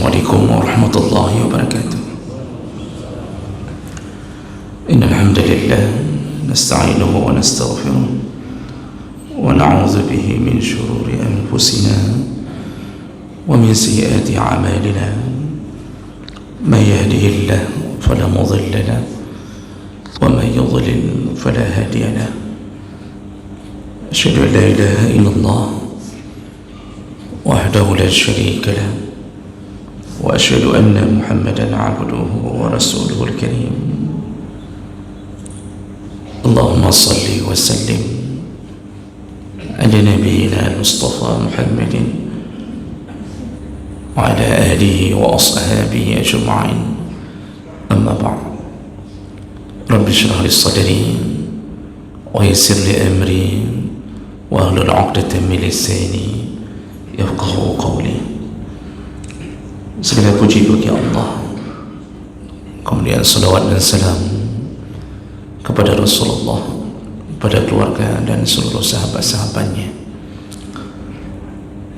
Assalamualaikum warahmatullahi wabarakatuh. Innal hamdalillah nasta'inuhu wa nastaghfiruh wa na'udzu bihi min shururi anfusina wa min sayyiati a'malina. May yahdihillahu fala mudilla lahu wa may yudlil fala hadiya lahu. Asyhadu an la ilaha illallah wahdahu la syarika lahu wa asyhadu anna Muhammadan 'abduhu wa rasuluhul karim. Allahumma salli wa sallim ala nabiyyina al-Mustafa Muhammadin wa ala alihi wa ashabihi ajma'in. Amma ba'd. Rabbi shrah li sadri wa yassir li amri wa hlul 'uqdatam min lisani yafqahu qawli. Segala puji bagi Allah, kemudian salawat dan salam kepada Rasulullah, pada keluarga dan seluruh sahabat-sahabatnya.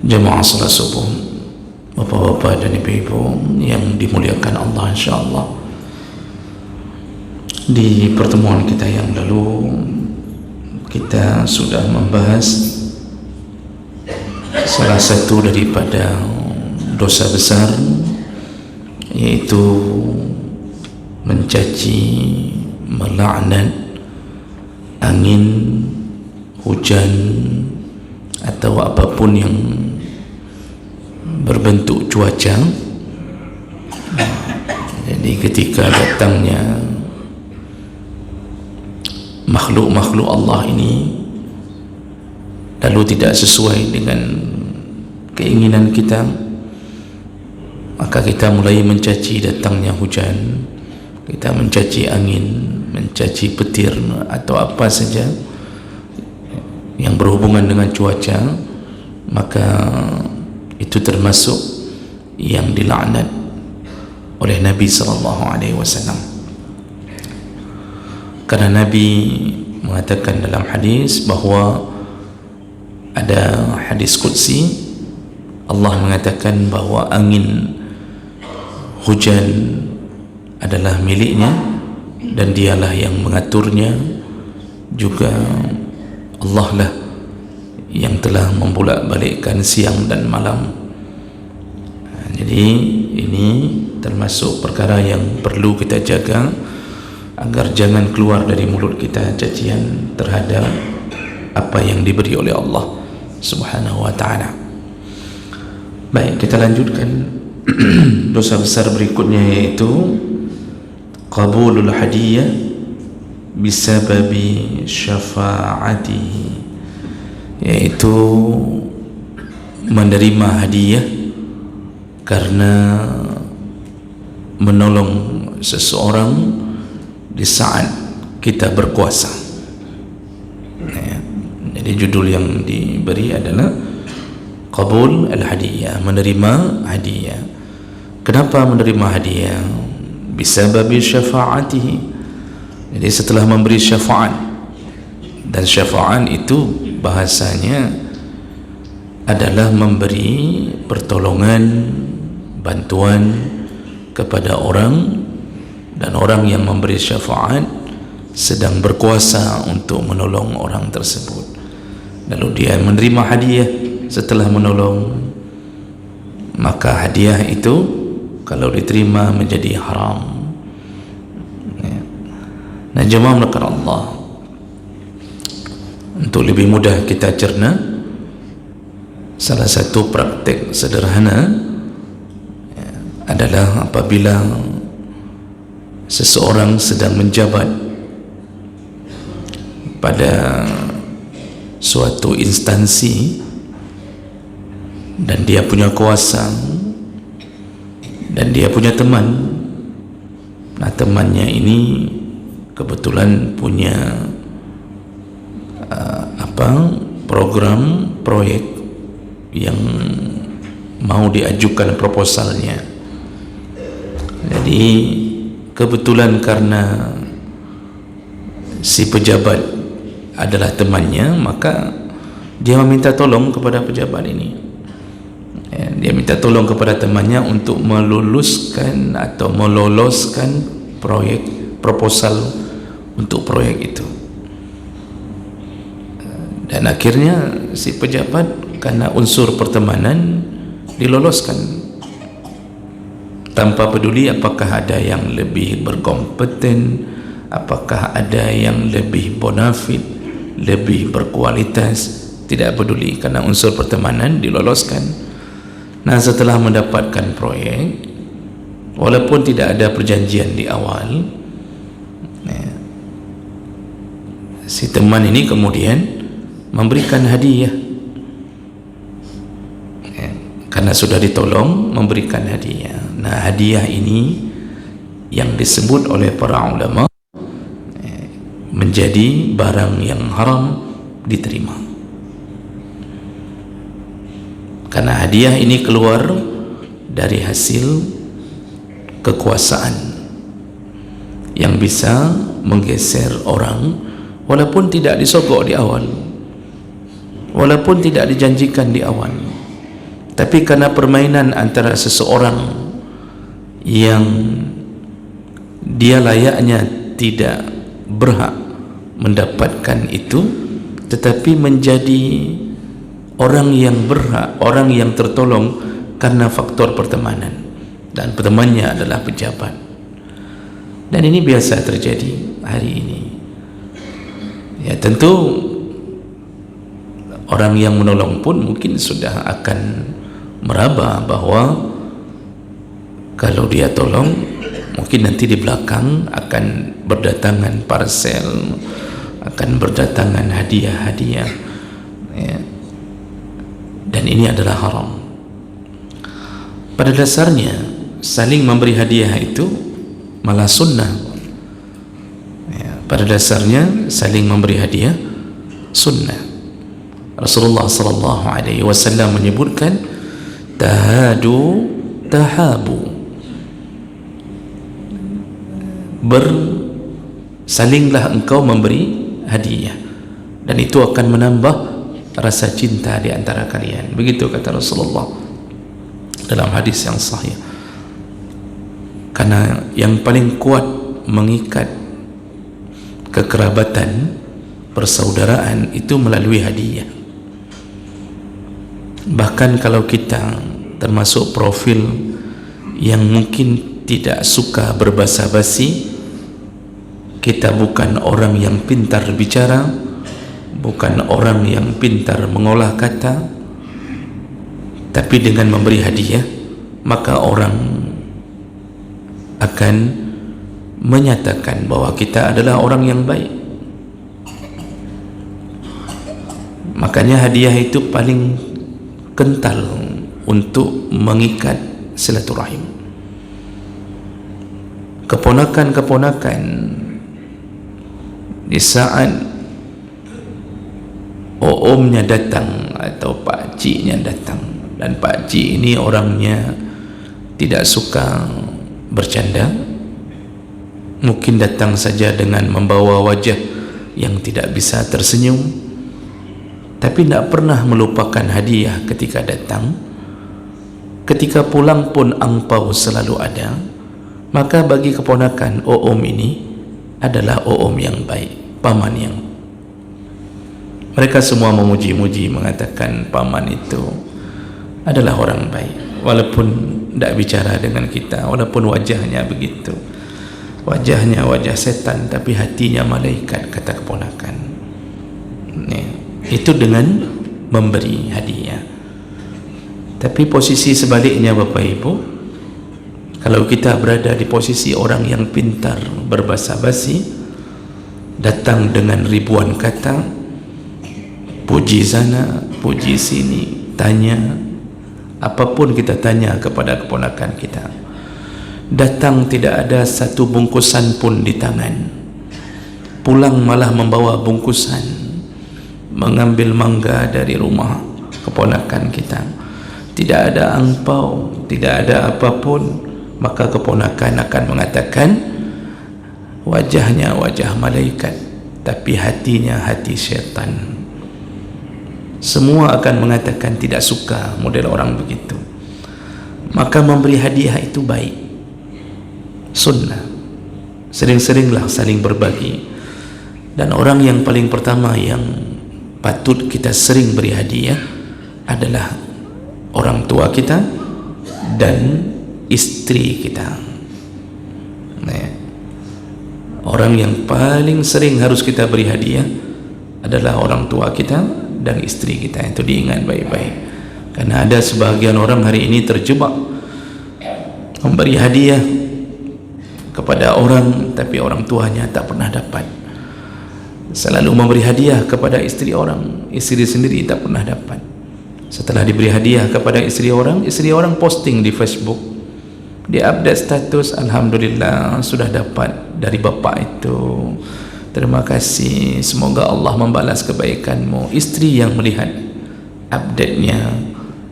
Jemaah salat subuh, bapak-bapak dan ibu-ibu yang dimuliakan Allah, insyaAllah, di pertemuan kita yang lalu kita sudah membahas salah satu daripada dosa besar, yaitu mencaci, melaknat angin, hujan atau apapun yang berbentuk cuaca. Jadi ketika datangnya makhluk-makhluk Allah ini lalu tidak sesuai dengan keinginan kita, maka kita mulai mencaci datangnya hujan, kita mencaci angin, mencaci petir atau apa saja yang berhubungan dengan cuaca, maka itu termasuk yang dilaknat oleh Nabi SAW. Karena Nabi mengatakan dalam hadis bahawa ada hadis qudsi, Allah mengatakan bahawa angin, hujan adalah miliknya dan dialah yang mengaturnya, juga Allah lah yang telah membolak-balikkan siang dan malam. Jadi ini termasuk perkara yang perlu kita jaga agar jangan keluar dari mulut kita cacian terhadap apa yang diberi oleh Allah Subhanahu wa ta'ala. Baik, kita lanjutkan. Dosa besar berikutnya yaitu qabulul hadiyah bisababi syafa'atihi, yaitu menerima hadiah karena menolong seseorang di saat kita berkuasa. Jadi judul yang diberi adalah qabul al-hadiyah, menerima hadiah. Kenapa menerima hadiah? Bisababi syafa'atihi. Jadi setelah memberi syafaat, dan syafaat itu bahasanya adalah memberi pertolongan, bantuan kepada orang, dan orang yang memberi syafaat sedang berkuasa untuk menolong orang tersebut, lalu dia menerima hadiah setelah menolong, maka hadiah itu kalau diterima menjadi haram. Nah, jemaah melakukan Allah, untuk lebih mudah kita cerna, salah satu praktek sederhana adalah apabila seseorang sedang menjabat pada suatu instansi dan dia punya kuasa dan dia punya teman. Nah, temannya ini kebetulan punya program, proyek yang mau diajukan proposalnya. Jadi kebetulan karena si pejabat adalah temannya, maka dia meminta tolong kepada pejabat ini. Dia minta tolong kepada temannya untuk meluluskan atau meloloskan proposal untuk proyek itu. Dan akhirnya si pejabat karena unsur pertemanan diloloskan, tanpa peduli apakah ada yang lebih berkompeten, apakah ada yang lebih bonafit, lebih berkualitas, tidak peduli, karena unsur pertemanan diloloskan. Nah, setelah mendapatkan proyek, walaupun tidak ada perjanjian di awal, si teman ini kemudian memberikan hadiah, karena sudah ditolong, memberikan hadiah. Nah, hadiah ini yang disebut oleh para ulama menjadi barang yang haram diterima, karena hadiah ini keluar dari hasil kekuasaan yang bisa menggeser orang, walaupun tidak disogok di awal, walaupun tidak dijanjikan di awal, tapi karena permainan antara seseorang yang dia layaknya tidak berhak mendapatkan itu, tetapi menjadi orang yang berhak, orang yang tertolong karena faktor pertemanan, dan temannya adalah pejabat. Dan ini biasa terjadi hari ini. Ya, tentu orang yang menolong pun mungkin sudah akan meraba bahwa kalau dia tolong, mungkin nanti di belakang akan berdatangan parcel, akan berdatangan hadiah-hadiah, ya. Dan ini adalah haram. Pada dasarnya saling memberi hadiah itu malah sunnah, ya. Pada dasarnya saling memberi hadiah sunnah. Rasulullah SAW menyebutkan tahadu tahabu, bersalinglah engkau memberi hadiah, dan itu akan menambah rasa cinta di antara kalian. Begitu kata Rasulullah dalam hadis yang sahih. Karena yang paling kuat mengikat kekerabatan, persaudaraan itu melalui hadiah. Bahkan kalau kita termasuk profil yang mungkin tidak suka berbasa-basi, kita bukan orang yang pintar bicara, bukan orang yang pintar mengolah kata, tapi dengan memberi hadiah maka orang akan menyatakan bahwa kita adalah orang yang baik. Makanya hadiah itu paling kental untuk mengikat silaturahim. Keponakan-keponakan di saat omnya datang atau pakciknya datang, dan pakcik ini orangnya tidak suka bercanda, mungkin datang saja dengan membawa wajah yang tidak bisa tersenyum, tapi tidak pernah melupakan hadiah ketika datang. Ketika pulang pun angpau selalu ada. Maka bagi keponakan Om ini adalah Om yang baik, paman yang, mereka semua memuji-muji, mengatakan paman itu adalah orang baik, walaupun tidak bicara dengan kita, walaupun wajahnya begitu, wajahnya wajah setan, tapi hatinya malaikat, kata keponakan. Itu dengan memberi hadiah. Tapi posisi sebaliknya Bapak Ibu, kalau kita berada di posisi orang yang pintar berbasa-basi, datang dengan ribuan kata, puji sana, puji sini, tanya apapun kita tanya kepada keponakan kita, datang tidak ada satu bungkusan pun di tangan, pulang malah membawa bungkusan, mengambil mangga dari rumah keponakan kita, tidak ada angpau, tidak ada apapun, maka keponakan akan mengatakan wajahnya wajah malaikat, tapi hatinya hati syaitan. Semua akan mengatakan tidak suka model orang begitu. maka memberi hadiah itu baik, sunnah. Sering-seringlah saling berbagi. Dan orang yang paling pertama yang patut kita sering beri hadiah adalah orang tua kita dan istri kita. Orang yang paling sering harus kita beri hadiah adalah orang tua kita dan istri kita. Itu diingat baik-baik, karena ada sebahagian orang hari ini terjebak memberi hadiah kepada orang, tapi orang tuanya tak pernah dapat. Selalu memberi hadiah kepada istri orang, istri sendiri tak pernah dapat. Setelah diberi hadiah kepada istri orang posting di Facebook, dia update status, alhamdulillah sudah dapat dari bapak itu, terima kasih, semoga Allah membalas kebaikanmu. Istri yang melihat update-nya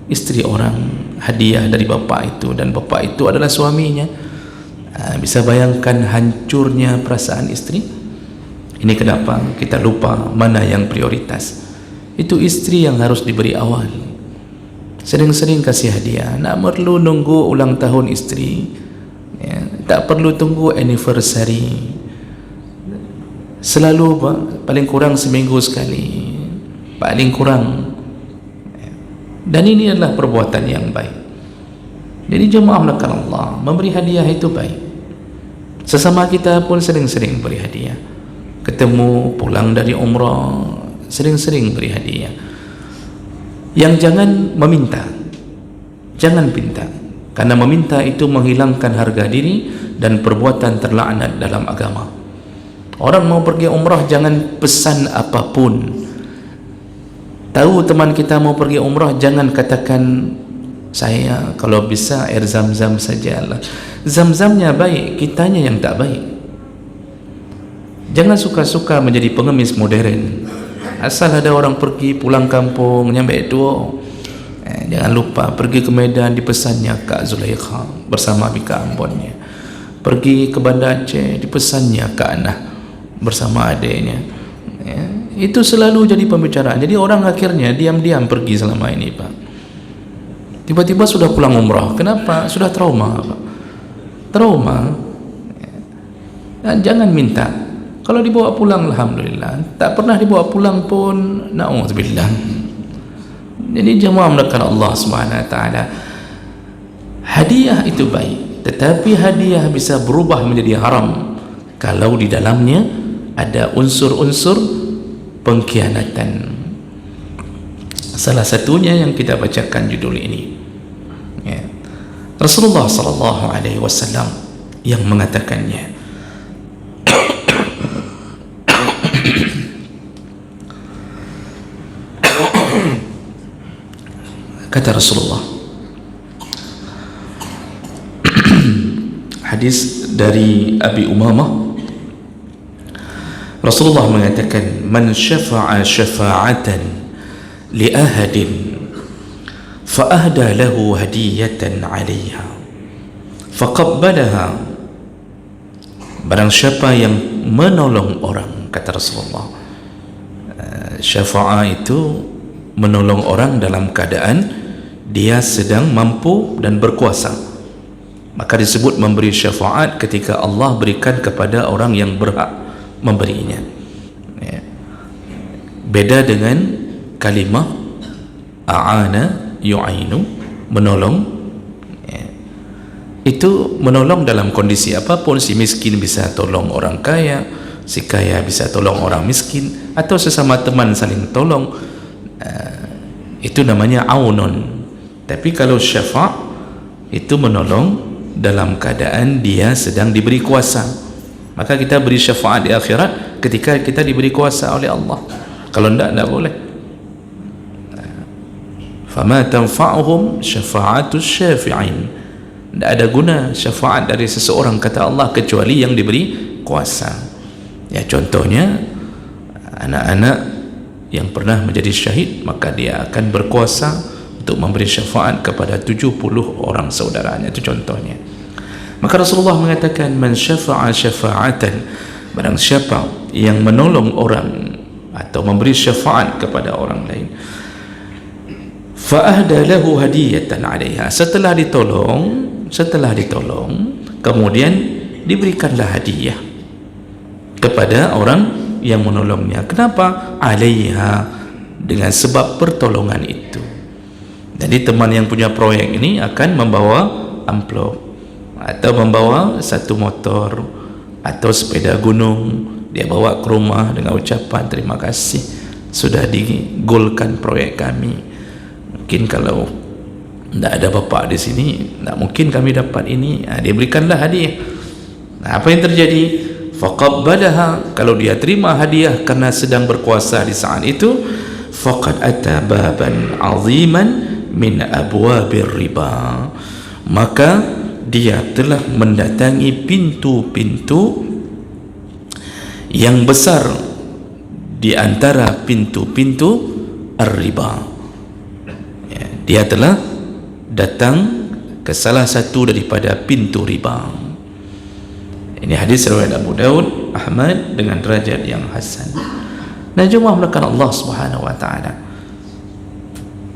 istri orang, hadiah dari bapak itu, dan bapak itu adalah suaminya. Bisa bayangkan hancurnya perasaan istri. Ini kenapa kita lupa mana yang prioritas. Itu istri yang harus diberi awal. Sering-sering kasih hadiah. Tak perlu nunggu ulang tahun istri, tak perlu tunggu anniversary. Selalu paling kurang seminggu sekali, paling kurang. Dan ini adalah perbuatan yang baik. Jadi jemaah melakukan Allah, memberi hadiah itu baik. Sesama kita pun sering-sering beri hadiah. Ketemu, pulang dari umrah, sering-sering beri hadiah. Yang jangan meminta, jangan pinta, karena meminta itu menghilangkan harga diri dan perbuatan terlaknat dalam agama. Orang mau pergi umrah jangan pesan apapun. Tahu teman kita mau pergi umrah, jangan katakan saya kalau bisa air zam-zam sajalah. Zam-zamnya baik, kitanya yang tak baik. Jangan suka-suka menjadi pengemis modern. Asal ada orang pergi pulang kampung nyampe tua, jangan lupa pergi ke Medan dipesannya Kak Zulaikha bersama Bika Ambonnya. Pergi ke Banda Aceh dipesannya Kak Anah bersama adiknya. Itu selalu jadi pembicaraan. Jadi orang akhirnya diam-diam pergi selama ini, Pak. Tiba-tiba sudah pulang umrah. Kenapa? Sudah trauma, Pak. Trauma. Jangan minta. Kalau dibawa pulang, alhamdulillah. Tak pernah dibawa pulang pun, na'udzubillah. Jadi jemaah melakukan Allah Subhanahu Wa Taala. Hadiah itu baik, tetapi hadiah bisa berubah menjadi haram kalau di dalamnya ada unsur-unsur pengkhianatan. Salah satunya yang kita bacakan judul ini, Rasulullah sallallahu alaihi wasallam yang mengatakannya. Kata Rasulullah, hadis dari Abi Umamah, Rasulullah mengatakan, man syafa'a syafa'atan li ahadin fa ahda lahu hadiyatan 'alayha faqabbalaha. Barang siapa yang menolong orang, kata Rasulullah, syafa'a itu menolong orang dalam keadaan dia sedang mampu dan berkuasa, maka disebut memberi syafaat ketika Allah berikan kepada orang yang berhak memberinya. Beda dengan kalimah a'ana yu'ainu, menolong. Itu menolong dalam kondisi apapun. Si miskin bisa tolong orang kaya, si kaya bisa tolong orang miskin, atau sesama teman saling tolong. Itu namanya aunun. Tapi kalau syafa' itu menolong dalam keadaan dia sedang diberi kuasa, maka kita beri syafaat di akhirat ketika kita diberi kuasa oleh Allah. Kalau tidak boleh. Fama tanfa'uhum syafa'atus syafi'in. Tidak ada guna syafaat dari seseorang, kata Allah, kecuali yang diberi kuasa. Ya, contohnya anak-anak yang pernah menjadi syahid, maka dia akan berkuasa untuk memberi syafaat kepada 70 orang saudaranya. Itu contohnya. Maka Rasulullah mengatakan, man syafa'a syafa'atan, barang siapa yang menolong orang atau memberi syafaat kepada orang lain, Fa'ahda lahu hadiyatan 'alaiha. Setelah ditolong, kemudian diberikanlah hadiah kepada orang yang menolongnya. Kenapa? 'Alaiha, dengan sebab pertolongan itu. Jadi teman yang punya proyek ini akan membawa amplop atau membawa satu motor atau sepeda gunung, dia bawa ke rumah dengan ucapan terima kasih sudah digolkan proyek kami. Mungkin kalau tidak ada bapak di sini, tidak mungkin kami dapat ini. Dia berikanlah hadiah. Apa yang terjadi? Faqabbalaha, kalau dia terima hadiah karena sedang berkuasa di saat itu, faqad ata baban aziman min abwabir riba, maka dia telah mendatangi pintu-pintu yang besar di antara pintu-pintu ar-riba. Dia telah datang ke salah satu daripada pintu riba. Ini hadis riwayat Abu Daud, Ahmad dengan derajat yang hasan. Nah, jemaah melakukan Allah Subhanahu wa taala.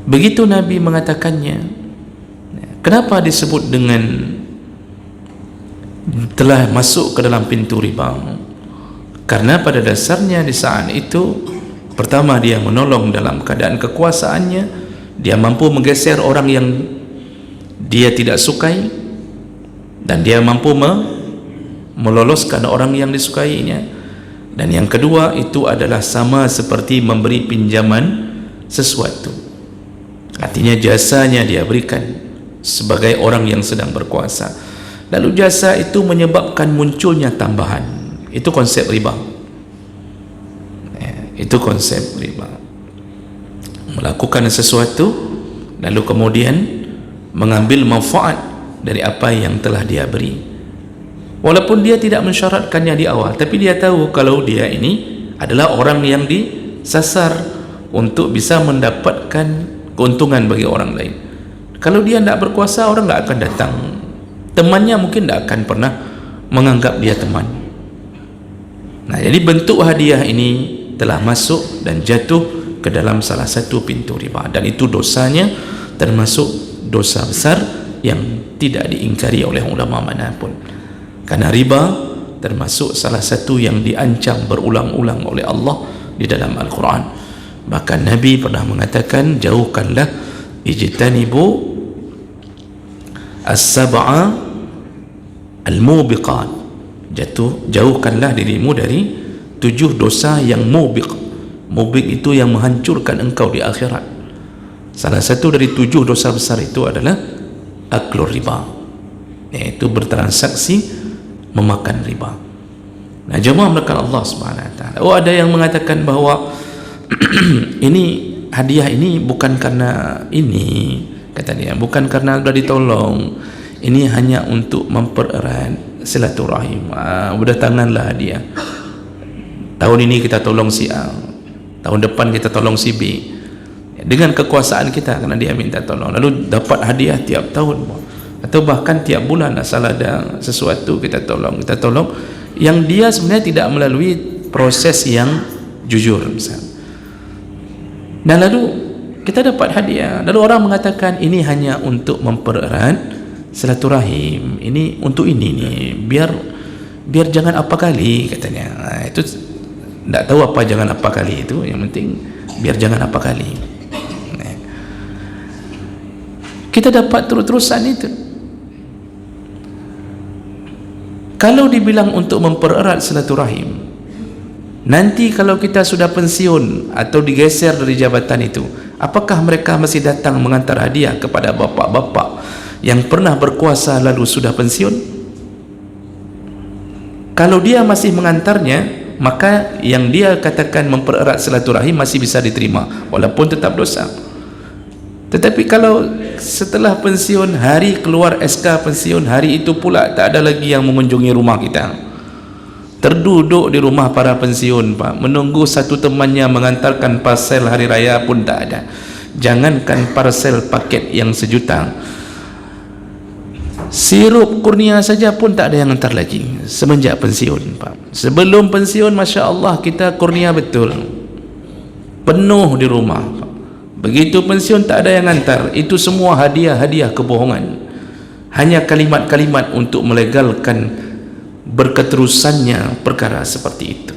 Begitu Nabi mengatakannya, kenapa disebut dengan telah masuk ke dalam pintu riba? Karena pada dasarnya di saat itu, pertama dia menolong dalam keadaan kekuasaannya, dia mampu menggeser orang yang dia tidak sukai, dan dia mampu meloloskan orang yang disukainya. Dan yang kedua itu adalah sama seperti memberi pinjaman sesuatu, artinya jasanya dia berikan sebagai orang yang sedang berkuasa, lalu jasa itu menyebabkan munculnya tambahan. Itu konsep riba. Itu konsep riba. Melakukan sesuatu lalu kemudian mengambil manfaat dari apa yang telah dia beri, walaupun dia tidak mensyaratkannya di awal, tapi dia tahu kalau dia ini adalah orang yang disasar untuk bisa mendapatkan keuntungan bagi orang lain. Kalau dia tidak berkuasa, orang tidak akan datang, temannya mungkin tidak akan pernah menganggap dia teman. Nah, jadi bentuk hadiah ini telah masuk dan jatuh ke dalam salah satu pintu riba, dan itu dosanya termasuk dosa besar yang tidak diingkari oleh ulama manapun. Karena riba termasuk salah satu yang diancam berulang-ulang oleh Allah di dalam Al-Quran. Bahkan Nabi pernah mengatakan, jauhkanlah, ijtanibu as-sab'a al-mubiqat, jauhkanlah dirimu dari 7 dosa yang mubiq. Mubiq itu yang menghancurkan engkau di akhirat. Salah satu dari 7 dosa besar itu adalah aklur riba, yaitu bertransaksi memakan riba. Nah, jemaah melakukan Allah Subhanahu wa taala. Oh, ada yang mengatakan bahwa ini hadiah ini bukan karena ini, kata dia, bukan karena sudah ditolong, ini hanya untuk mempererat silaturahim. Berdatanganlah hadiah. Tahun ini kita tolong si A, tahun depan kita tolong si B, dengan kekuasaan kita, karena dia minta tolong, lalu dapat hadiah tiap tahun, atau bahkan tiap bulan asal ada sesuatu kita tolong, yang dia sebenarnya tidak melalui proses yang jujur misalnya. Dan lalu kita dapat hadiah, lalu orang mengatakan ini hanya untuk mempererat silaturahim, ini untuk ini nih, biar jangan apa kali, katanya. Nah, itu tidak tahu apa jangan apa kali itu, yang penting biar jangan apa kali. Nah, kita dapat terus-terusan itu. Kalau dibilang untuk mempererat silaturahim, nanti kalau kita sudah pensiun atau digeser dari jabatan itu, apakah mereka masih datang mengantar hadiah kepada bapak-bapak yang pernah berkuasa lalu sudah pensiun? Kalau dia masih mengantarnya, maka yang dia katakan mempererat silaturahim masih bisa diterima, walaupun tetap dosa. Tetapi kalau setelah pensiun, hari keluar SK pensiun, hari itu pula tak ada lagi yang mengunjungi rumah kita, terduduk di rumah para pensiun, Pak, menunggu satu temannya mengantarkan parcel hari raya pun tak ada. Jangankan parcel paket yang sejuta, sirup kurnia saja pun tak ada yang hantar lagi semenjak pensiun, Pak. Sebelum pensiun, Masya Allah, kita kurnia betul, penuh di rumah, Pak. Begitu pensiun tak ada yang hantar. Itu semua hadiah-hadiah kebohongan, hanya kalimat-kalimat untuk melegalkan berketerusannya perkara seperti itu.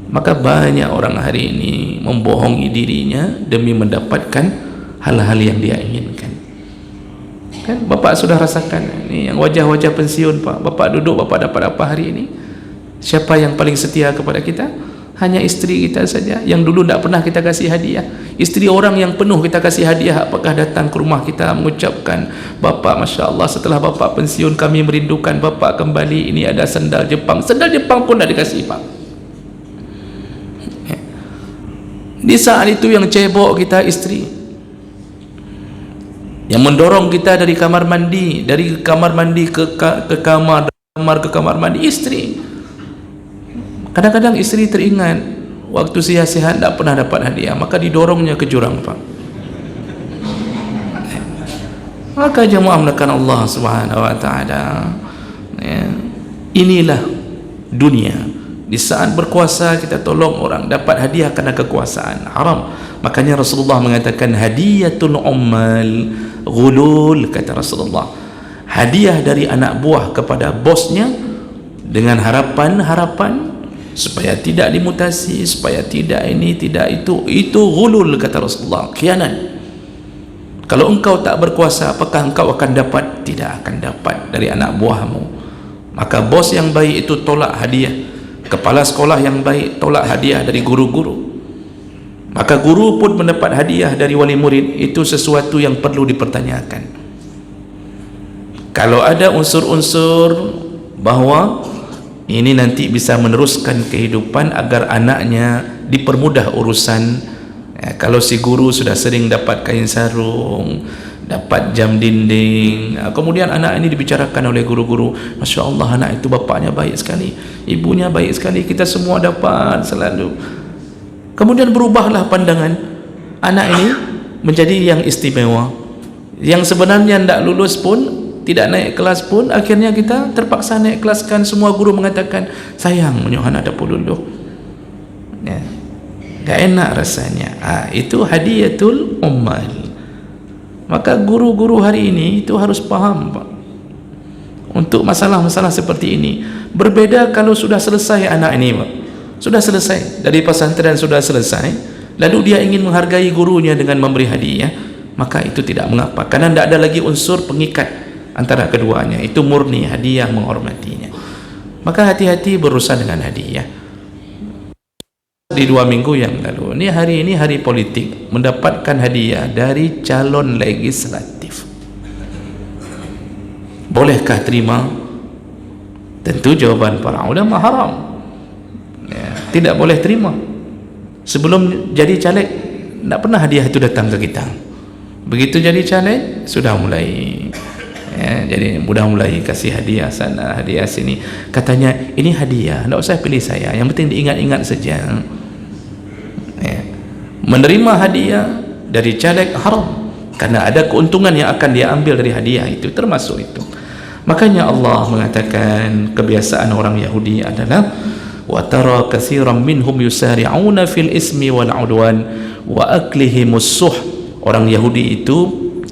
Maka banyak orang hari ini membohongi dirinya demi mendapatkan hal-hal yang dia inginkan. Kan Bapak sudah rasakan ini, yang wajah-wajah pensiun Pak. Bapak duduk, Bapak dapat apa hari ini? Siapa yang paling setia kepada kita? Hanya istri kita saja, yang dulu tidak pernah kita kasih hadiah. Istri orang yang penuh kita kasih hadiah, apakah datang ke rumah kita mengucapkan, Bapak Masya Allah, setelah Bapak pensiun kami merindukan Bapak kembali, ini ada sandal Jepang. Sandal Jepang pun tidak dikasih Pak. Di saat itu yang cebok kita istri, yang mendorong kita dari kamar mandi, ke kamar, ke kamar mandi, istri. Kadang-kadang istri teringat waktu sehat-sehat tidak pernah dapat hadiah, maka didorongnya ke jurang Pak. Maka jemaah melakukan Allah Subhanahu Wa Taala, inilah dunia. Di saat berkuasa kita tolong orang dapat hadiah karena kekuasaan, haram. Makanya Rasulullah mengatakan hadiyatul ummal ghulul, kata Rasulullah. Hadiah dari anak buah kepada bosnya dengan harapan supaya tidak dimutasi, supaya tidak ini, tidak itu ghulul, kata Rasulullah, khianat. Kalau engkau tak berkuasa, apakah engkau akan dapat? Tidak akan dapat dari anak buahmu. Maka bos yang baik itu tolak hadiah, kepala sekolah yang baik tolak hadiah dari guru-guru, maka guru pun mendapat hadiah dari wali murid. Itu sesuatu yang perlu dipertanyakan. Kalau ada unsur-unsur bahwa ini nanti bisa meneruskan kehidupan agar anaknya dipermudah urusan, kalau si guru sudah sering dapat kain sarung, dapat jam dinding, kemudian anak ini dibicarakan oleh guru-guru, Masya Allah anak itu bapaknya baik sekali, ibunya baik sekali, kita semua dapat selalu. Kemudian berubahlah pandangan anak ini menjadi yang istimewa, yang sebenarnya tidak lulus pun, tidak naik kelas pun, akhirnya kita terpaksa naik kelaskan. Semua guru mengatakan sayang menyuh anak dapat lulus, ya, gak enak rasanya. Itu hadiyatul ummal. Maka guru-guru hari ini itu harus paham Pak, untuk masalah-masalah seperti ini. Berbeda kalau sudah selesai anak ini Pak, sudah selesai dari pesantren, sudah selesai, lalu dia ingin menghargai gurunya dengan memberi hadiah, maka itu tidak mengapa, karena tidak ada lagi unsur pengikat antara keduanya. Itu murni hadiah, menghormatinya. Maka hati-hati berurusan dengan hadiah. Di 2 minggu yang lalu, hari ini hari politik, mendapatkan hadiah dari calon legislatif. Bolehkah terima? Tentu jawaban para ulama haram, ya, tidak boleh terima. Sebelum jadi caleg tidak pernah hadiah itu datang ke kita. Begitu jadi caleg sudah mulai, ya, jadi mudah mulai kasih hadiah sana, hadiah sini. Katanya ini hadiah, tidak usah pilih saya, yang penting diingat-ingat saja. Ya. Menerima hadiah dari caleg haram, karena ada keuntungan yang akan dia ambil dari hadiah itu, termasuk itu. Makanya Allah mengatakan kebiasaan orang Yahudi adalah wa tara katsiran minhum yusari'una fil ismi wal 'udwan wa aklihimus suh. Orang Yahudi itu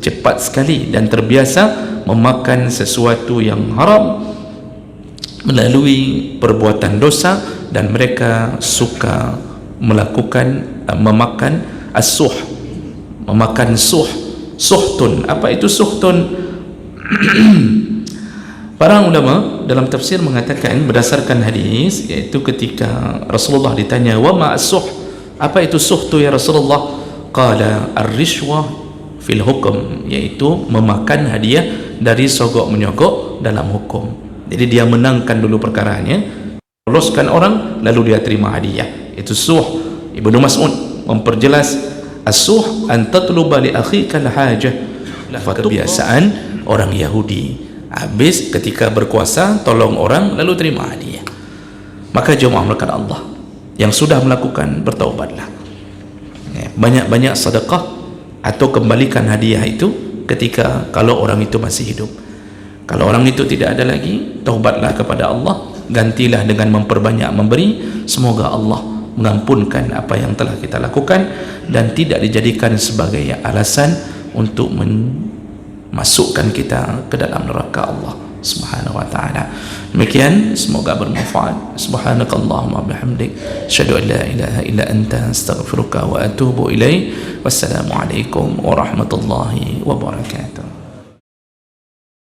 cepat sekali dan terbiasa memakan sesuatu yang haram melalui perbuatan dosa, dan mereka suka melakukan memakan as-suh, memakan suhtun. Apa itu suhtun? Para ulama dalam tafsir mengatakan berdasarkan hadis, yaitu ketika Rasulullah ditanya wa ma as-suh, apa itu suhtu ya Rasulullah? Qala ar-rishwah fil hukum, yaitu memakan hadiah dari sogok menyogok dalam hukum. Jadi dia menangkan dulu perkaranya, loloskan orang, lalu dia terima hadiah. Itu suh. Ibnu Mas'ud memperjelas as-suh an tatluba li akhika al-hajah. Kebiasaan orang Yahudi, habis ketika berkuasa tolong orang lalu terima hadiah. Maka jemaah melakukan Allah yang sudah melakukan, bertaubatlah, banyak-banyak sedekah atau kembalikan hadiah itu ketika kalau orang itu masih hidup. Kalau orang itu tidak ada lagi, taubatlah kepada Allah, gantilah dengan memperbanyak memberi. Semoga Allah mengampunkan apa yang telah kita lakukan dan tidak dijadikan sebagai alasan untuk memasukkan kita ke dalam neraka Allah Subhanahu wa ta'ala. Demikian, semoga bermanfaat. Subhanakallahumma bihamdik, asyhadu an la ilaha illa anta, astaghfiruka wa atubu ilaik. Wassalamualaikum warahmatullahi wabarakatuh.